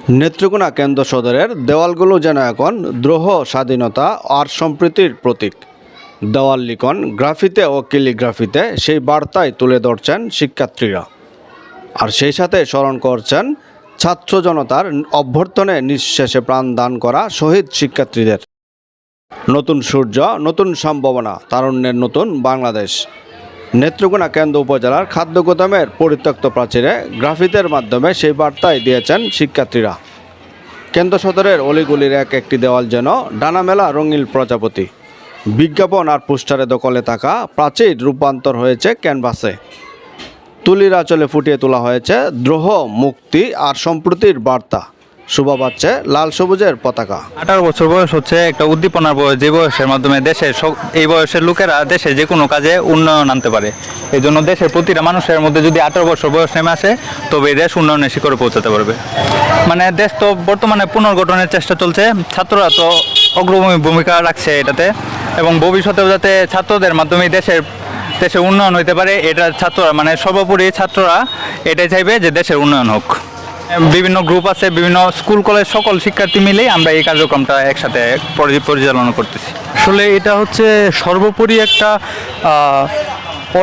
নেত্রকোনা কেন্দ্র সদরের দেওয়ালগুলো যেন এখন দ্রোহ স্বাধীনতা আর সম্প্রীতির প্রতীক। দেওয়াল লিখন গ্রাফিতে ও ক্যালিগ্রাফিতে সেই বার্তাই তুলে ধরছেন শিক্ষার্থীরা, আর সেই সাথে স্মরণ করছেন ছাত্র জনতার অভ্যর্থনে নিঃশেষে প্রাণ দান করা শহীদ শিক্ষার্থীদের। নতুন সূর্য, নতুন সম্ভাবনা, তারুণ্যের নতুন বাংলাদেশ। নেত্রকোনা কেন্দ্র উপজেলার খাদ্য গুদামের পরিত্যক্ত প্রাচীরে গ্রাফিতের মাধ্যমে সেই বার্তাই দিয়েছেন শিক্ষার্থীরা। কেন্দ্র সদরের অলিগুলির একটি দেওয়াল যেন ডানা মেলা রঙিন প্রজাপতি। বিজ্ঞাপন আর পোস্টারে দখলে থাকা প্রাচীর রূপান্তর হয়েছে ক্যানভাসে। তুলির আঁচলে ফুটিয়ে তোলা হয়েছে দ্রোহ, মুক্তি আর সম্প্রীতির বার্তা। শোভা পাচ্ছে লাল সবুজের পতাকা। 18 বছর বয়স হচ্ছে একটা উদ্দীপনার বয়স, যে বয়সের মাধ্যমে দেশের এই বয়সের লোকেরা দেশের যে কোনো কাজে উন্নয়ন আনতে পারে। এই জন্য দেশের প্রতিটা মানুষের মধ্যে যদি 18 বছর বয়স নেমে আসে, তবে এই দেশ উন্নয়নের শিখরে পৌঁছাতে পারবে। মানে দেশ তো বর্তমানে পুনর্গঠনের চেষ্টা চলছে, ছাত্ররা তো অগ্রণী ভূমিকা রাখছে এটাতে, এবং ভবিষ্যতেও যাতে ছাত্রদের মাধ্যমে দেশের উন্নয়ন হইতে পারে, এটা ছাত্ররা মানে সর্বোপরি ছাত্ররা এটাই চাইবে যে দেশের উন্নয়ন হোক। বিভিন্ন গ্রুপ আছে, বিভিন্ন স্কুল কলেজ সকল শিক্ষার্থী মিলেই আমরা এই কার্যক্রমটা একসাথে পরিচালনা করতেছি। আসলে এটা হচ্ছে সর্বোপরি একটা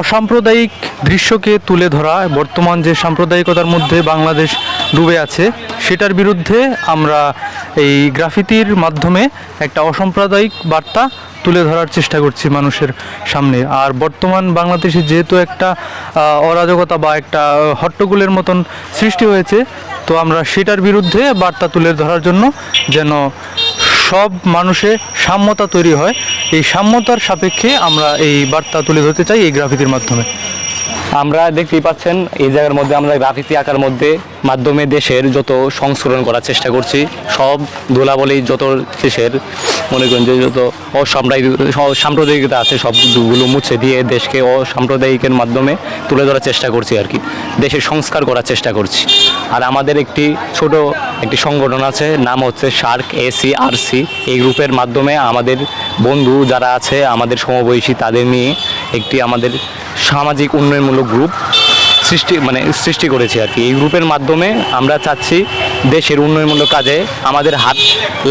অসাম্প্রদায়িক দৃশ্যকে তুলে ধরা। বর্তমান যে সাম্প্রদায়িকতার মধ্যে বাংলাদেশ ডুবে আছে, সেটার বিরুদ্ধে আমরা এই গ্রাফিতির মাধ্যমে একটা অসাম্প্রদায়িক বার্তা তুলে ধরার চেষ্টা করছি মানুষের সামনে। আর বর্তমান বাংলাদেশে যেহেতু একটা অরাজকতা বা একটা হট্টগোলের মতন সৃষ্টি হয়েছে, তো আমরা সেটার বিরুদ্ধে বার্তা তুলে ধরার জন্য যেন সব মানুষের সাম্যতা তৈরি হয়, এই সাম্যতার সাপেক্ষে আমরা এই বার্তা তুলে ধরতে চাই এই গ্রাফিতির মাধ্যমে। আমরা দেখতেই পাচ্ছেন এই জায়গার মধ্যে আমরা গ্রাফিতি আঁকার মাধ্যমে দেশের যত সংস্করণ করার চেষ্টা করছি। সব ধুলাবলি যত দেশের মনে করেন যে যত সাম্প্রদায়িকতা আছে, সবগুলো মুছে দিয়ে দেশকে অসাম্প্রদায়িকের মাধ্যমে তুলে ধরার চেষ্টা করছি আর কি, দেশের সংস্কার করার চেষ্টা করছি। আর আমাদের একটি ছোট সংগঠন আছে, নাম হচ্ছে শার্ক ACRC। এই গ্রুপের মাধ্যমে আমাদের বন্ধু যারা আছে, আমাদের সমবয়সী, তাদের নিয়ে একটি আমাদের সামাজিক উন্নয়নমূলক গ্রুপ সৃষ্টি করেছি আর কি। এই গ্রুপের মাধ্যমে আমরা চাচ্ছি দেশের উন্নয়নমূলক কাজে আমাদের হাত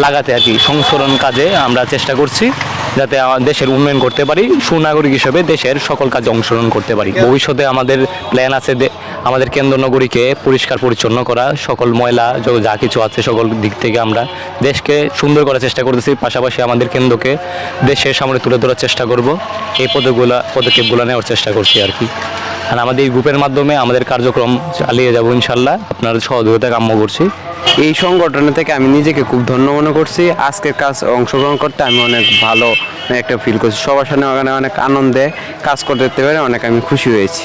লাগাতে আর কি, সংস্করণ কাজে আমরা চেষ্টা করছি যাতে দেশের উন্নয়ন করতে পারি, সুনাগরিক হিসেবে দেশের সকল কাজে অংশগ্রহণ করতে পারি। ভবিষ্যতে আমাদের প্ল্যান আছে আমাদের কেন্দ্রনগরীকে পরিষ্কার পরিচ্ছন্ন করা, সকল ময়লা যা কিছু আছে সকল দিক থেকে আমরা দেশকে সুন্দর করার চেষ্টা করতেছি। পাশাপাশি আমাদের কেন্দ্রকে দেশের সামনে তুলে ধরার চেষ্টা করব, এই পদক্ষেপগুলো নেওয়ার চেষ্টা করছি আর কি। আর আমাদের এই গ্রুপের মাধ্যমে আমাদের কার্যক্রম চালিয়ে যাব ইনশাল্লাহ। আপনার সহযোগিতা কাম্য করছি। এই সংগঠন থেকে আমি নিজেকে খুব ধন্য মনে করছি। আজকের কাজ অংশগ্রহণ করতে আমি অনেক ভালো একটা ফিল করছি। সবার সামনে অনেক আনন্দে কাজ করতে পেরে অনেক আমি খুশি হয়েছি।